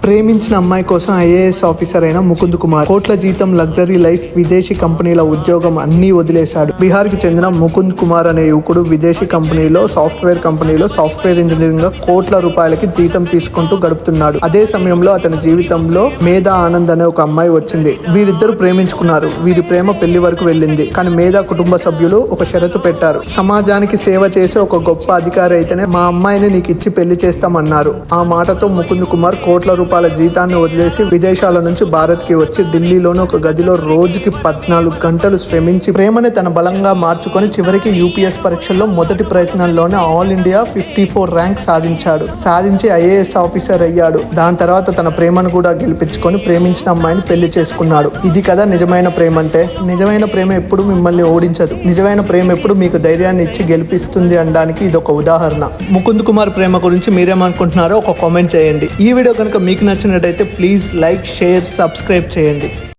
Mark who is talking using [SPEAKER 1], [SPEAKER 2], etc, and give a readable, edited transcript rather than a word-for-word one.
[SPEAKER 1] ప్రేమించిన అమ్మాయి కోసం ఐఏఎస్ ఆఫీసర్ అయిన ముకుంద్ కుమార్ కోట్ల జీతం, లగ్జరీ లైఫ్, విదేశీ కంపెనీల ఉద్యోగం అన్నీ వదిలేశాడు. బీహార్ కి చెందిన ముకుంద్ కుమార్ అనే యువకుడు విదేశీ కంపెనీలో సాఫ్ట్వేర్ ఇంజనీరింగ్ లో కోట్ల రూపాయలకి జీతం తీసుకుంటూ గడుపుతున్నాడు. అదే సమయంలో అతని జీవితంలో మేధా ఆనంద్ అనే ఒక అమ్మాయి వచ్చింది. వీరిద్దరు ప్రేమించుకున్నారు. వీరి ప్రేమ పెళ్లి వరకు వెళ్ళింది. కానీ మేధా కుటుంబ సభ్యులు ఒక షరతు పెట్టారు. సమాజానికి సేవ చేసే ఒక గొప్ప అధికారి అయితేనే మా అమ్మాయిని నీకు ఇచ్చి పెళ్లి చేస్తామన్నారు. ఆ మాటతో ముకుంద్ కుమార్ కోట్ల రూపాయల జీతాన్ని వదిలేసి విదేశాల నుంచి భారత్ కి వచ్చి ఢిల్లీలోని ఒక గదిలో రోజుకి 14 గంటలు శ్రమించి ప్రేమని తన బలంగా మార్చుకొని చివరికి యూపీఎస్ పరీక్షల్లో మొదటి ప్రయత్నంలోనే ఆల్ ఇండియా 54 ర్యాంక్ సాధించి ఐఏఎస్ ఆఫీసర్ అయ్యాడు. దాని తర్వాత తన ప్రేమను కూడా గెలిపించుకొని ప్రేమించిన అమ్మాయిని పెళ్లి చేసుకున్నాడు. ఇది కదా నిజమైన ప్రేమ అంటే. నిజమైన ప్రేమ ఎప్పుడు మిమ్మల్ని ఓడించదు. నిజమైన ప్రేమ ఎప్పుడు మీకు ధైర్యాన్ని ఇచ్చి గెలిపిస్తుంది అనడానికి ఇది ఒక ఉదాహరణ. ముకుంద్ కుమార్ ప్రేమ గురించి మీరేమనుకుంటున్నారో ఒక కామెంట్ చేయండి. ఈ వీడియో కనుక మీకు నచ్చినట్టయితే ప్లీజ్ లైక్, షేర్, సబ్స్క్రైబ్ చేయండి.